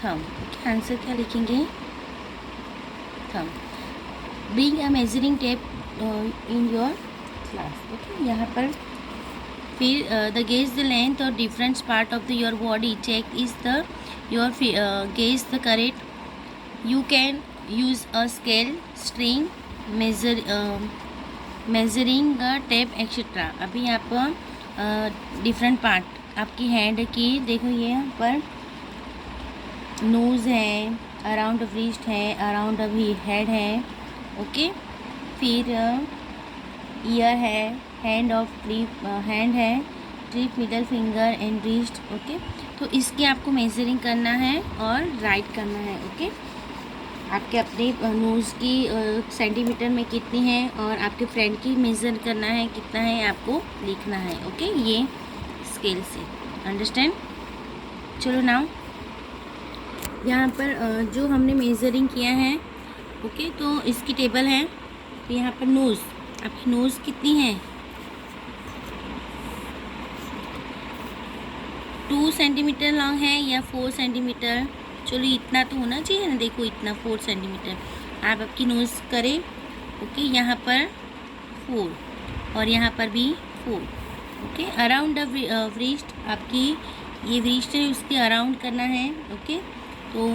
थम। Okay, answer क्या लिखेंगे? Thumb. Bring a measuring tape in your class. Okay, यहाँ पर फिर द गेज द लेंथ और different part of the your body, check is the your gauge the correct. You can use a scale, string, measuring tape etcetera. अभी आप different part आपकी hand की देखो, ये यहाँ पर नोज़ है, अराउंड रिस्ट है, अराउंड अभी हेड है। ओके, फिर ईयर है, हैंड ऑफ ट्रिप, हैंड है, trip, middle finger and wrist. Okay, तो इसकी आपको मेजरिंग करना है और राइट करना है। ओके, आपके अपने नोज़ की सेंटीमीटर में कितनी है और आपके फ्रेंड की मेज़र करना है कितना है, आपको लिखना है। ओके, ये स्केल से, अंडरस्टैंड? चलो नाउ यहाँ पर जो हमने मेज़रिंग किया है, ओके, तो इसकी टेबल है। तो यहाँ पर नोज़, आपकी नोज़ कितनी है? 2 सेंटीमीटर लॉन्ग है या 4 सेंटीमीटर? चलो इतना तो होना चाहिए ना, देखो इतना 4 सेंटीमीटर आप आपकी नोज़ करें। ओके, यहाँ पर 4 और यहाँ पर भी 4। ओके, अराउंड द व्रिस्ट, आपकी ये व्रिस्ट है उसके अराउंड करना है। ओके, तो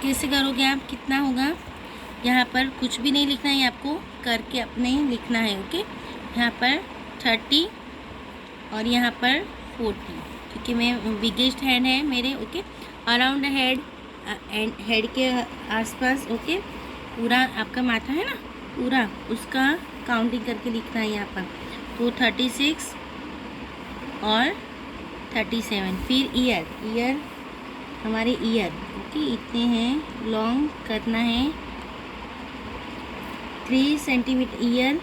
कैसे करोगे आप? कितना होगा? यहाँ पर कुछ भी नहीं लिखना है, आपको करके अपने लिखना है। ओके, यहाँ पर 30 और यहाँ पर 40, क्योंकि मैं बिगेस्ट हैंड है मेरे। ओके, अराउंड हेड, हेड के आसपास। ओके, पूरा आपका माथा है ना, पूरा उसका काउंटिंग करके लिखना है यहाँ पर। तो 36 और 37। फिर ईयर, ईयर हमारे ईयर, ओके, इतने हैं लॉन्ग करना है। 3 सेंटीमीटर ईयर,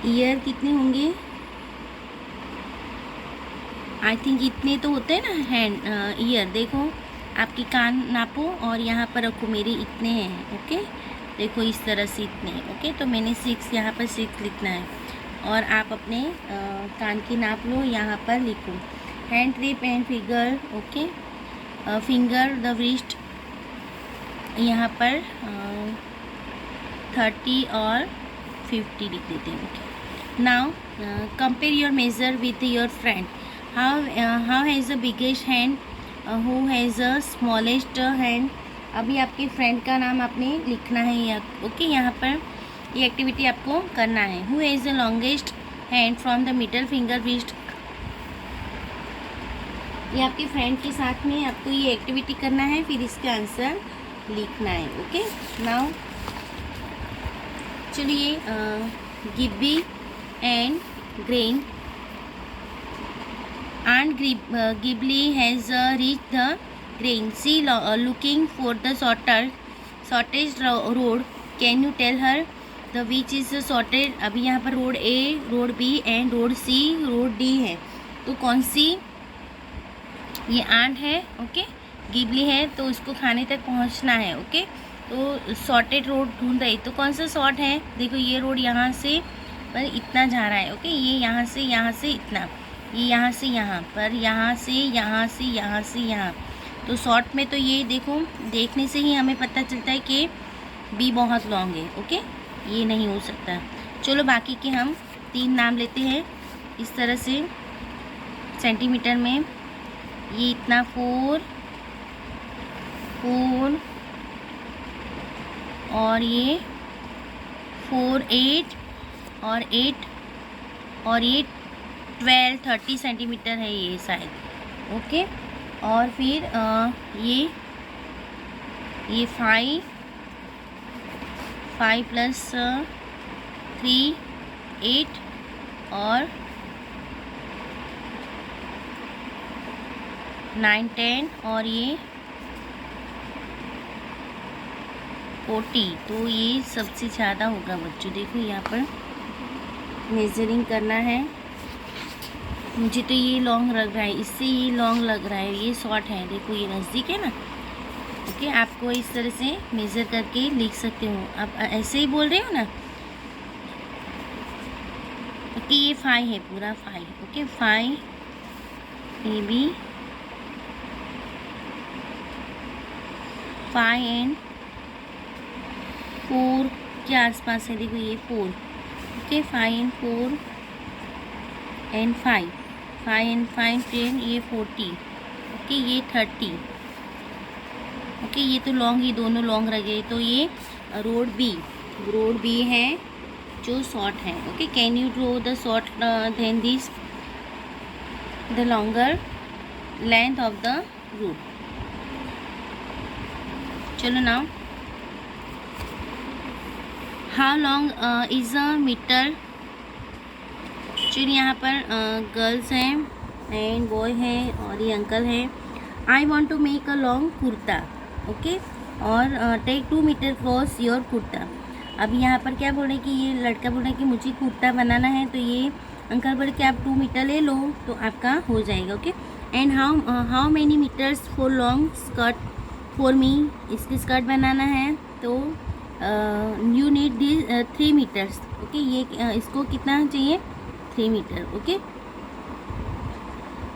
ईयर कितने होंगे? आई थिंक इतने तो होते हैं ना हैंड ईयर। देखो आपकी कान नापो और यहाँ पर रखो, मेरे इतने हैं। ओके, देखो इस तरह से इतने। ओके, तो मैंने 6, यहाँ पर 6 लिखना है और आप अपने कान की नाप लो, यहाँ पर लिखो। Hand trip and figure. Okay, finger the wrist, यहाँ पर 30 और 50 लिख देते हैं। Okay, now compare your measure with your friend. How has the biggest hand, who has the smallest hand. अभी आपके फ्रेंड का नाम आपने लिखना है यहाँ। ओके, यहाँ पर ये एक्टिविटी आपको करना है। Who has the longest hand from the middle finger wrist. ये आपके फ्रेंड के साथ में आपको ये एक्टिविटी करना है, फिर इसका आंसर लिखना है। ओके, नाउ चलिए गिब्बी एंड ग्रेन। Aunt Ghibli has reached the grain. She looking for the shortest road. Can you tell her the which is shortest? अभी यहाँ पर road A, road B and road C, road D है। तो कौन सी? ये आंट है। Okay, Ghibli है, तो उसको खाने तक पहुँचना है। ओके, तो शॉर्टेड रोड ढूंढ रही, तो कौन सा शॉर्ट है? देखो ये रोड यहाँ से पर इतना जा रहा है। ओके, ये यहाँ से इतना, ये यहाँ से यहाँ पर, यहाँ से यहाँ से यहाँ से यहाँ। तो शॉर्ट में तो ये देखो, देखने से ही हमें पता चलता है कि बी बहुत लॉन्ग है। ओके, ये नहीं हो सकता। चलो बाकी के हम 3 नाम लेते हैं इस तरह से सेंटीमीटर में। ये इतना 4 और ये 4, 8 और 8 और ये 12, 30 सेंटीमीटर है ये शायद। ओके, और फिर ये 5 प्लस 3, 8 और 9, 10 और ये 40। तो ये सबसे ज़्यादा होगा बच्चों। देखो यहाँ पर मेजरिंग करना है। मुझे तो ये लॉन्ग लग रहा है, इससे ये लॉन्ग लग रहा है, ये शॉर्ट है। देखो ये नज़दीक है ना। ओके, आपको इस तरह से मेज़र करके लिख सकते हो। आप ऐसे ही बोल रहे हो ना। ओके, ये 5 है, पूरा 5। ओके, 5 AB 5 एंड 4 के आसपास है, देखो ये 4, ओके 5 एंड 4 एंड 5, 5 एंड 5 10, ये 40, ओके ये 30, ओके ये तो लॉन्ग, ये दोनों लॉन्ग रह गए, तो ये रोड बी है जो शॉर्ट है, okay. Can you draw the short then this the longer length of the root. चलो now, how long is a metre. चलिए यहाँ पर गर्ल्स हैं एंड बॉय हैं और ये अंकल हैं। I want to make a long kurta, okay, और take 2 metre cross your kurta. अभी यहाँ पर क्या बोल रहे हैं कि ये लड़का बोल रहा है कि मुझे कुर्ता बनाना है, तो ये अंकल बोले कि आप 2 मीटर ले लो तो आपका हो जाएगा, okay. And how many metres for long skirt for me. इसकी स्कर्ट बनाना है तो you need this 3 metres, okay. ये इसको कितना चाहिए, 3 metre, okay.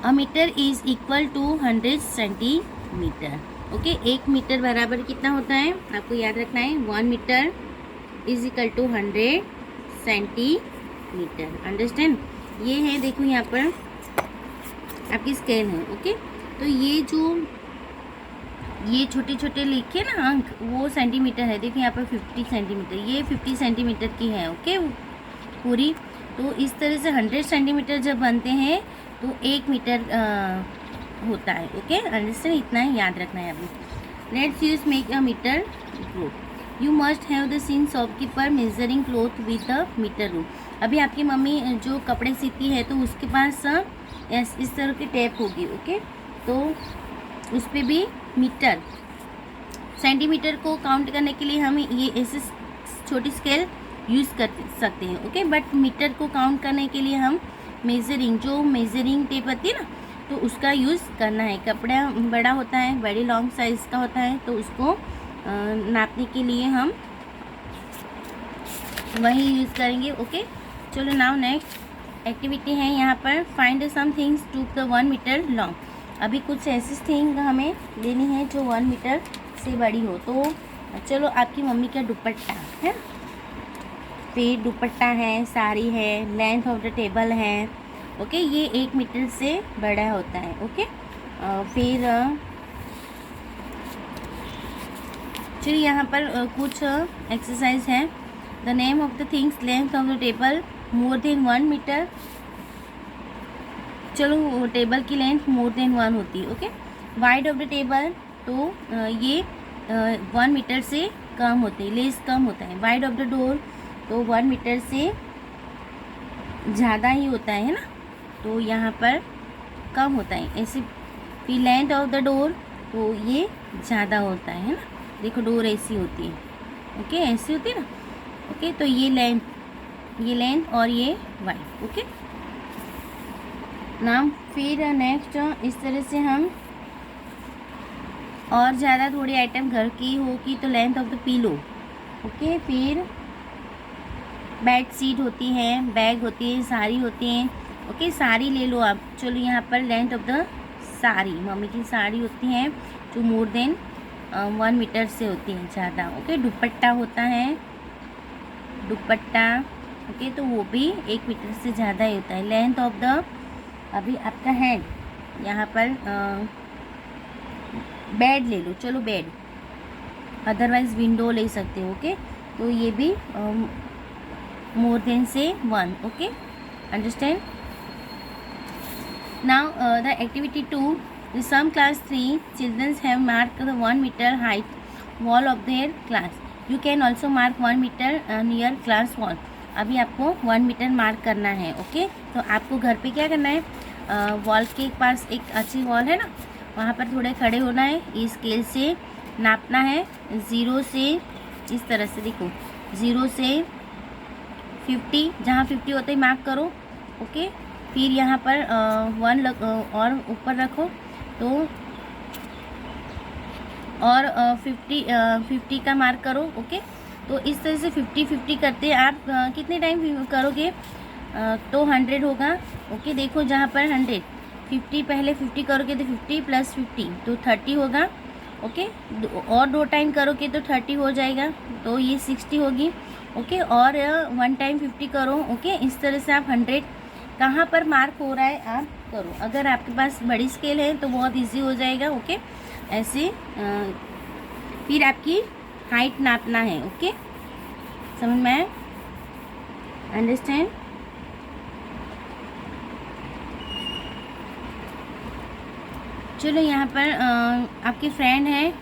A metre is equal to 100 centimetre, okay. 1 metre बराबर कितना होता है, आपको याद रखना है, 1 metre is equal to 100 centimetre, understand. ये है, देखो यहाँ पर आपकी स्केल है, ओके। तो ये छोटे छोटे लिखे ना अंक, वो सेंटीमीटर है, देखो यहाँ पर 50 सेंटीमीटर, ये 50 सेंटीमीटर की है, ओके पूरी। तो इस तरह से 100 सेंटीमीटर जब बनते हैं तो 1 मीटर होता है, ओके, अंडरस्टैंड। इतना ही याद रखना है अभी। Let's use make a metre group. You must have the seen shopkeeper measuring cloth with the metre rule. अभी आपकी मम्मी जो कपड़े सीती है तो उसके पास इस तरह की टेप होगी, ओके। तो उस पर भी मीटर, सेंटीमीटर को काउंट करने के लिए हम ये ऐसे छोटी स्केल यूज़ कर सकते हैं, ओके। बट मीटर को काउंट करने के लिए हम मेजरिंग टेप आती है ना, तो उसका यूज़ करना है। कपड़ा बड़ा होता है, बड़ी लॉन्ग साइज़ का होता है, तो उसको नापने के लिए हम वही यूज़ करेंगे, ओके। चलो नाउ नेक्स्ट एक्टिविटी है यहाँ पर, find some things to the 1 metre long. अभी कुछ ऐसी थिंग हमें लेनी है जो 1 मीटर से बड़ी हो। तो चलो, आपकी मम्मी का दुपट्टा है, फिर दुपट्टा है, साड़ी है, लेंथ ऑफ द टेबल है, ओके, ये 1 मीटर से बड़ा होता है, ओके। फिर चलिए यहाँ पर कुछ एक्सरसाइज है। The name of the things, length of the table more than 1 metre. चलो, टेबल की लेंथ मोर देन 1 होती है, okay. Wide of the table, तो ये 1 मीटर से कम होते हैं, लेस कम होता है। वाइड ऑफ द डोर, तो 1 मीटर से ज़्यादा ही होता है ना, तो यहाँ पर कम होता है ऐसे। फिर लेंथ ऑफ द डोर, तो ये ज़्यादा होता है ना, देखो डोर ऐसी होती है, ओके, ऐसी होती है ना, ओके। तो ये लेंथ और ये वाइड, ओके नाम। फिर नेक्स्ट इस तरह से हम और ज़्यादा थोड़ी आइटम घर की होगी तो length of the pillow, okay. फिर बेड शीट होती है, बैग होती है, साड़ी होती है, ओके। साड़ी ले लो आप। चलो यहाँ पर length of the sari, mummy की साड़ी होती है जो मोर देन 1 मीटर से होती है ज़्यादा, ओके। दुपट्टा होता है, दुपट्टा, ओके, तो वो भी 1 मीटर से ज़्यादा ही होता है। लेंथ ऑफ द, अभी आपका हैंड, यहाँ पर बेड ले लो, चलो बेड, अदरवाइज विंडो ले सकते हो, ओके। तो ये भी मोर देन से 1, okay, understand. Now the activity 2, some class 3 children have marked the 1 meter height wall of their class. You can also mark 1 meter near class wall. अभी आपको 1 metre mark करना है, ओके। तो आपको घर पे क्या करना है, वॉल के पास एक अच्छी वॉल है ना, वहाँ पर थोड़े खड़े होना है, इस स्केल से नापना है 0 से, इस तरह से देखो 0 से 50, जहाँ 50 होता है मार्क करो, ओके। फिर यहाँ पर 1 और ऊपर रखो, तो और 50 का मार्क करो, ओके। तो इस तरह से 50 करते आप कितने टाइम करोगे, तो 100 होगा, ओके। देखो जहाँ पर 100, 50 पहले 50 करोगे तो 50 + 50 तो 30 होगा, ओके। और 2 टाइम करोगे तो 30 हो जाएगा, तो ये 60 होगी। ओके, और 1 टाइम 50 करो। ओके, इस तरह से आप 100 कहाँ पर मार्क हो रहा है आप करो। अगर आपके पास बड़ी स्केल है तो बहुत इजी हो जाएगा। ओके, ऐसे फिर आपकी हाइट नापना है। ओके, समझ में आया? अंडरस्टैंड? चलो, यहाँ पर आपके फ्रेंड है।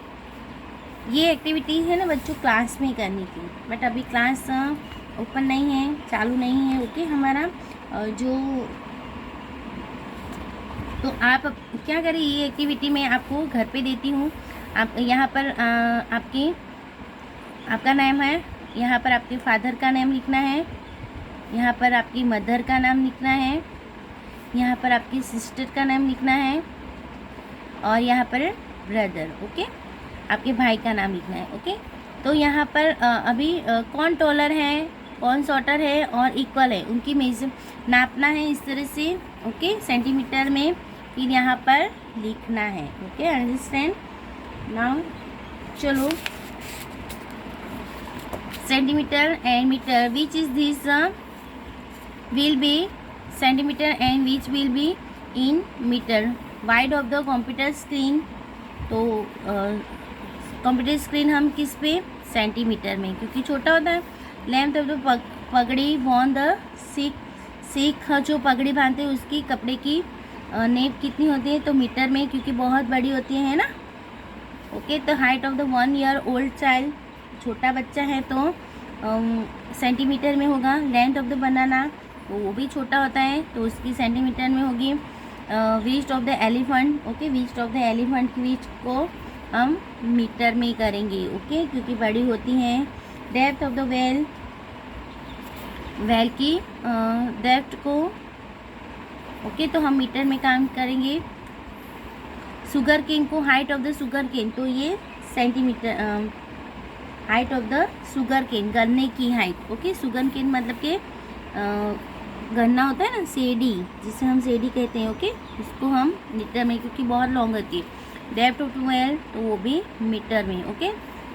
ये एक्टिविटीज़ है ना बच्चों क्लास में करनी थी, बट अभी क्लास ओपन नहीं है, चालू नहीं है। ओके, हमारा जो तो आप क्या करें, ये एक्टिविटी मैं आपको घर पे देती हूँ। आप यहाँ पर आपका नाम है, यहाँ पर आपके फादर का नाम लिखना है, यहाँ पर आपकी मदर का नाम लिखना है, यहाँ पर आपकी सिस्टर का नाम लिखना है, और यहाँ पर ब्रदर। ओके, आपके भाई का नाम लिखना है। ओके, तो यहाँ पर अभी कौन टॉलर है, कौन शॉर्टर है और इक्वल है, उनकी मेजर नापना है इस तरह से। ओके, सेंटीमीटर में फिर यहाँ पर लिखना है। Okay, understand now? चलो, centimetre and metre, which is this will be centimeter and which will be in meter, wide of the computer screen। तो कंप्यूटर स्क्रीन हम किस पे, सेंटीमीटर में, क्योंकि छोटा होता है। लेंथ ऑफ द पगड़ी वॉन द सीख जो पगड़ी बांधते हैं उसकी कपड़े की नेप कितनी होती है, तो मीटर में, क्योंकि बहुत बड़ी होती है ना। ओके, तो height of the 1 year old child, छोटा बच्चा है तो सेंटीमीटर में होगा। लेंथ ऑफ द बनाना, तो वो भी छोटा होता है तो उसकी सेंटीमीटर में होगी। Waist of the elephant, okay, waist of the elephant की वेस्ट को हम मीटर में करेंगे। ओके, क्योंकि बड़ी होती हैं। Depth of the well, well की डेप्थ को, ओके, तो हम मीटर में काम करेंगे। शुगर केन को, height of the sugar cane, तो ये centimetre, height of the sugar cane, गन्ने की हाइट। ओके, शुगर केन मतलब कि गन्ना होता है ना, सेडी, जिसे हम सेडी कहते हैं। ओके, उसको हम मीटर में, क्योंकि बहुत लॉन्ग होती है। डेप्थ ऑफ ट्वेल्व, तो वो भी मीटर में। Okay,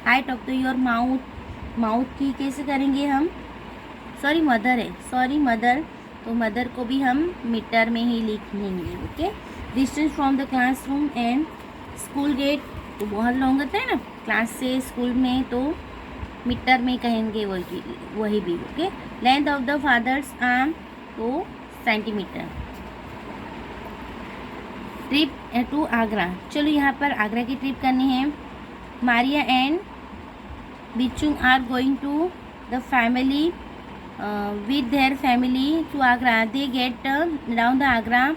height of the your mouth, mouth की कैसे करेंगे हम, सॉरी मदर है, सॉरी मदर, तो मदर को भी हम मीटर में ही लिख लेंगे। Okay, distance from the classroom and school gate, तो बहुत लॉन्ग होता है ना, क्लास से स्कूल में, तो मीटर में कहेंगे वही भी। Okay, length of the father's arm, तो सेंटीमीटर। ट्रिप टू आगरा, चलो यहाँ पर आगरा की ट्रिप करनी है। Maria and Bichung are going to the family with their family to Agra. They get down the Agra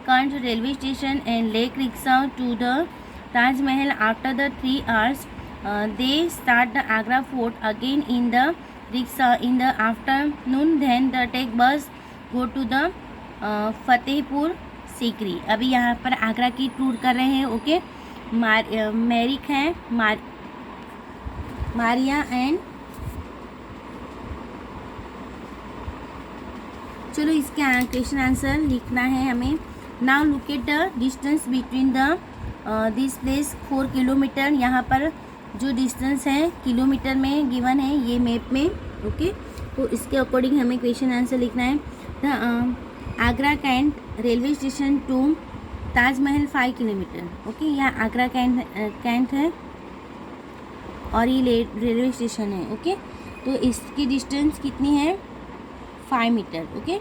cantt railway station and take rickshaw to the Taj Mahal. After the 3 hours they start the Agra fort again in the rickshaw in the afternoon, then the take bus go to the Fatehpur Sikri. अभी यहाँ पर आगरा की tour कर रहे हैं। Okay, मैरिक हैं, Maria and, चलो इसके क्वेश्चन आंसर लिखना है हमें। Now look at the distance between the this place 4 kilometre. यहाँ पर जो डिस्टेंस है किलोमीटर में गिवन है ये मैप में। ओके, तो इसके अकॉर्डिंग हमें क्वेश्चन आंसर लिखना है। The Agra cantt railway station to Taj Mahal 5 kilometre. Okay, यहाँ आगरा कैंट है और ये रेलवे स्टेशन है। ओके, तो इसकी डिस्टेंस कितनी है, 5 मीटर। ओके,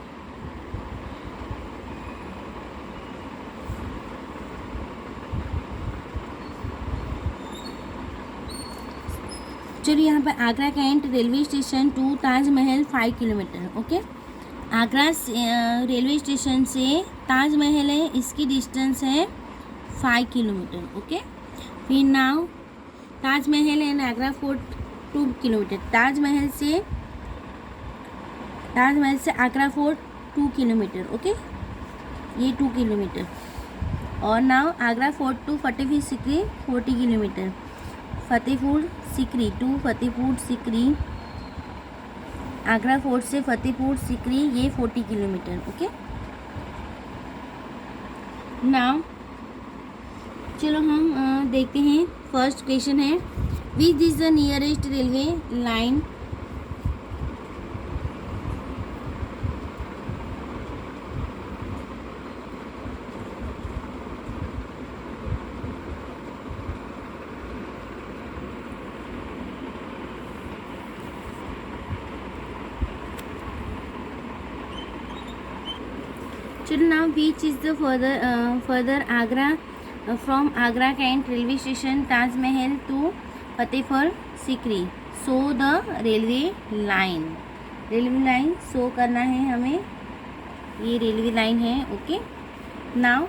चलिए यहाँ पर Agra cantt railway station to Taj Mahal 5 kilometre. Okay, Agra railway station से ताजमहल है, इसकी डिस्टेंस है 5 किलोमीटर। ओके, फिर now Taj Mahal and Agra fort 2 kilometre. Taj Mahal से आगरा फोर्ट 2 किलोमीटर। ओके, ये 2 किलोमीटर। और now Agra fort to Fatehpur Sikri 40 kilometre. Fatehpur Sikri to Fatehpur Sikri, Agra fort से फतेहपुर सीकरी ये 40 किलोमीटर। ओके, नाउ चलो हम देखते हैं। फर्स्ट क्वेश्चन है, which is the nearest railway line? चलो now which is the further Agra from Agra cantt railway station Taj Mahal to Fatehpur Sikri? Show the railway line. Railway line show करना है हमें, ये रेलवे लाइन है। ओके, नाउ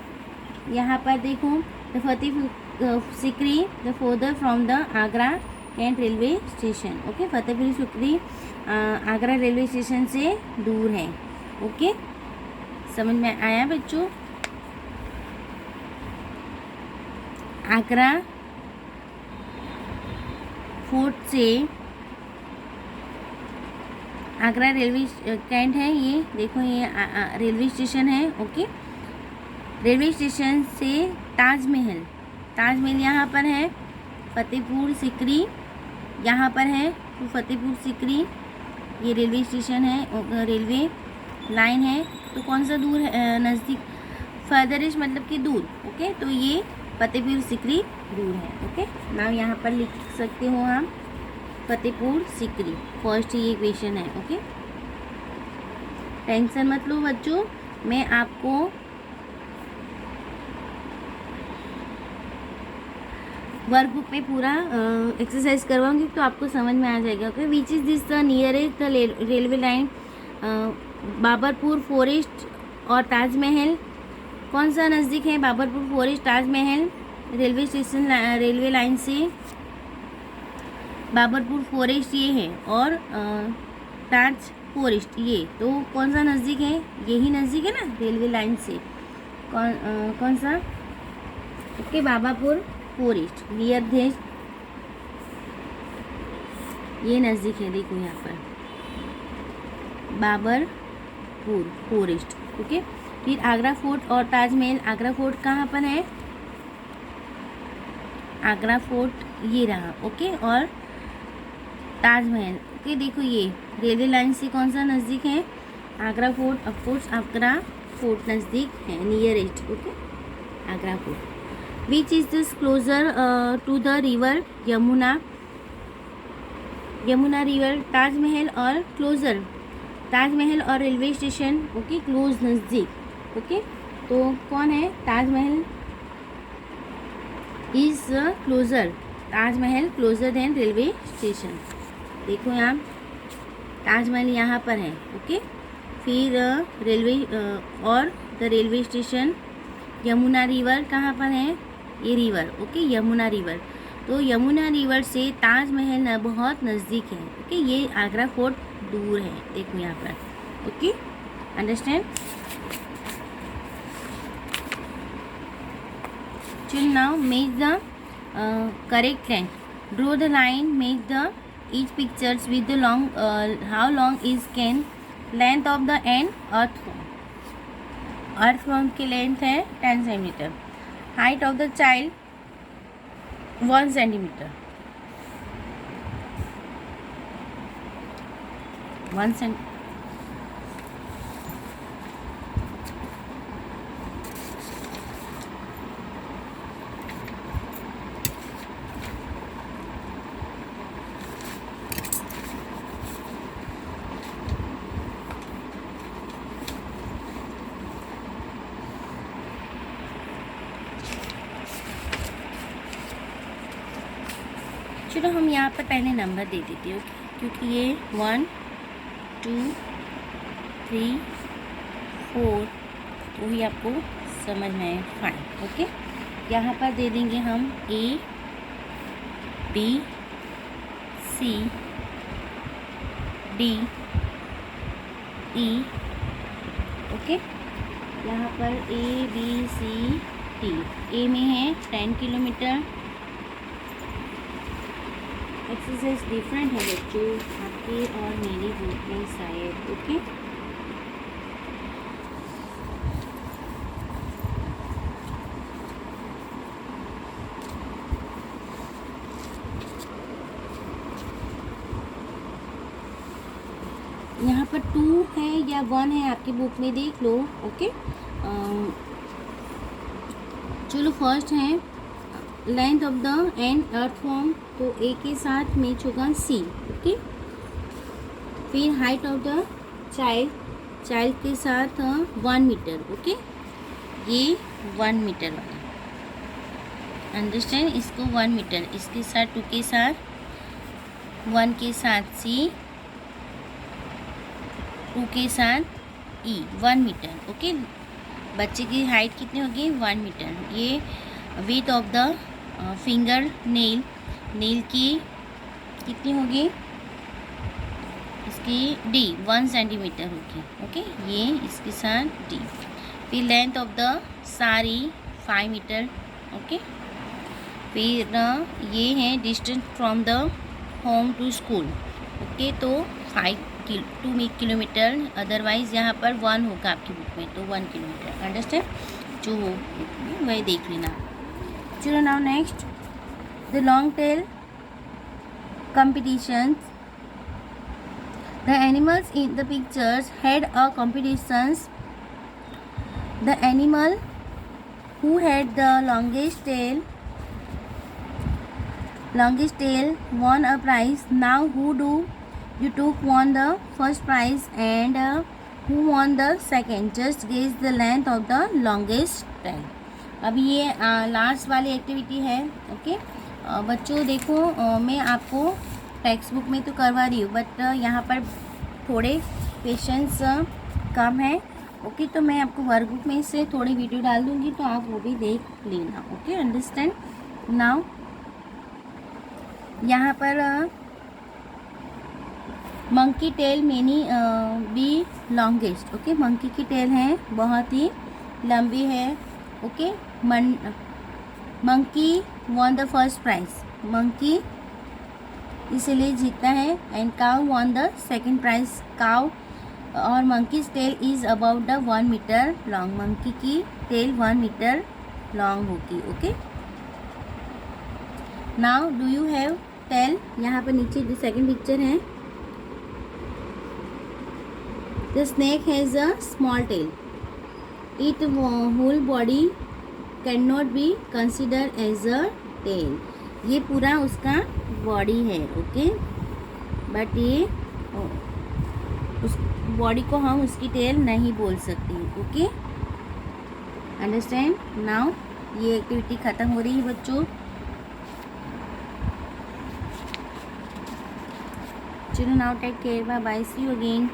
यहाँ पर देखो, the Fatehpur Sikri the further from the Agra cantt railway station. Okay, Fatehpur Sikri Agra railway station से दूर है। ओके, समझ में आया बच्चों? आगरा फोर्ट से आगरा रेलवे कैंट है, ये देखो ये रेलवे स्टेशन है। ओके, रेलवे स्टेशन से ताजमहल, ताजमहल यहाँ पर है, फतेहपुर सीकरी यहाँ पर है, तो फतेहपुर सीकरी ये रेलवे स्टेशन है, रेलवे लाइन है। तो कौन सा दूर है, नज़दीक? फर्दरिश मतलब कि दूर। ओके, तो ये फतेहपुर सीकरी दूर है। ओके, नाम यहाँ पर लिख सकते हो हम फतेहपुर सीकरी। फर्स्ट ये क्वेश्चन है। ओके, टेंशन मत लो बच्चों, मैं आपको वर्कबुक पे पूरा एक्सरसाइज करवाऊंगी तो आपको समझ में आ जाएगा। Okay, which is this the nearest the railway line? Babarpur forest और ताजमहल, कौन सा नज़दीक है? Babarpur forest, Taj Mahal railway station railway line से बाबरपुर फॉरेस्ट ये है, और ताज फॉरेस्ट ये, तो कौन सा नज़दीक है? यही नज़दीक है ना रेलवे लाइन से। कौन सा? ओके, बाबरपुर फॉरेस्ट नियर देश, ये नज़दीक है। देखो यहाँ पर बाबरपुर फॉरेस्ट। ओके, फिर आगरा फोर्ट और ताजमहल। आगरा फोर्ट कहाँ पर है? आगरा फोर्ट ये रहा। ओके, और ताजमहल। ओके, देखो ये रेलवे लाइन से कौन सा नज़दीक है? Agra fort. Of course Agra fort नज़दीक है, nearest. Okay, Agra fort. Which is this closer to the river Yamuna? Yamuna river, Taj Mahal और क्लोजर, ताजमहल और रेलवे स्टेशन। ओके, क्लोज नज़दीक। ओके, तो कौन है? Taj Mahal is closer, Taj Mahal closer than railway station. देखो यहाँ ताजमहल यहाँ पर है। ओके, फिर रेलवे और the railway station. Yamuna river कहाँ पर है? ये रिवर। ओके, यमुना रिवर, तो यमुना रिवर से ताजमहल बहुत नज़दीक है। ओके, ये आगरा फोर्ट दूर है। देखो यहाँ पर। Okay, understand? चल now make the correct line. Draw the line, make the each pictures with the long how long is can length of the end earth form? earth form की length है 10 centimetre. height of the child 1 centimetre. 1 centimetre. चलो हम यहाँ पर पहले number दे देते हैं। Okay, क्योंकि ये 1 2 3 4 वही आपको समझ में आए 5। ओके, यहाँ पर दे देंगे हम A B C D E। Okay, यहाँ पर A B C D। A में है 10 किलोमीटर। एक्सरसाइज डिफरेंट है बच्चों आपके और मेरी बुक में शायद। ओके, पर 2 है या 1 है आपकी बुक में, देख लो। ओके, चलो फर्स्ट है length of the end earthworm, तो ए के साथ मैच होगा सी। ओके, फिर हाइट ऑफ द चाइल्ड के साथ 1 मीटर। ओके, ये 1 मीटर वाला, अंडरस्टैंड, इसको 1 मीटर, इसके साथ 2 के साथ 1 के साथ सी, 2 के साथ ई, 1 मीटर। ओके, बच्चे की हाइट कितनी होगी, 1 मीटर। ये width of the finger nail की कितनी होगी, इसकी डी 1 सेंटीमीटर होगी। ओके, ये इसके साथ डी। फिर length of the sari 5 metre. Okay, फिर ये है distance from the home to school. Okay, तो 2 किलोमीटर, अदरवाइज यहाँ पर 1 होगा आपकी बुक में, तो 1 किलोमीटर, अंडरस्टैंड, जो वही देख लेना। चलो now next, the long tail competitions. The animals in the pictures had a competitions. The animal who had the longest tail won a prize. Now who do you took won the first prize and who won the second? Just guess the length of the longest tail. अभी ये last वाली activity है। Okay, बच्चों देखो, मैं आपको text book में तो करवा रही हूँ, बट यहाँ पर थोड़े क्वेश्चंस कम है। ओके, तो मैं आपको वर्कबुक में से थोड़ी वीडियो डाल दूँगी, तो आप वो भी देख लेना। Okay, understand. नाउ यहाँ पर monkey tail many be longest. Okay, monkey की टेल है बहुत ही लंबी है। Okay, monkey won the first prize, monkey इसलिए जीता है, and cow won the second prize, cow और monkey's tail is about the 1 metre long, monkey की टेल 1 मीटर लॉन्ग होगी। Okay, now do you have tail, यहाँ पर नीचे जो सेकेंड पिक्चर है, the snake has a small tell, it whole body can not be consider as a tail, ये पूरा उसका बॉडी है। ओके, बट ये उस बॉडी को हम उसकी टेल नहीं बोल सकते। Okay, understand. नाउ ये एक्टिविटी ख़त्म हो रही है बच्चों। चलो now take care, bye bye, see you again.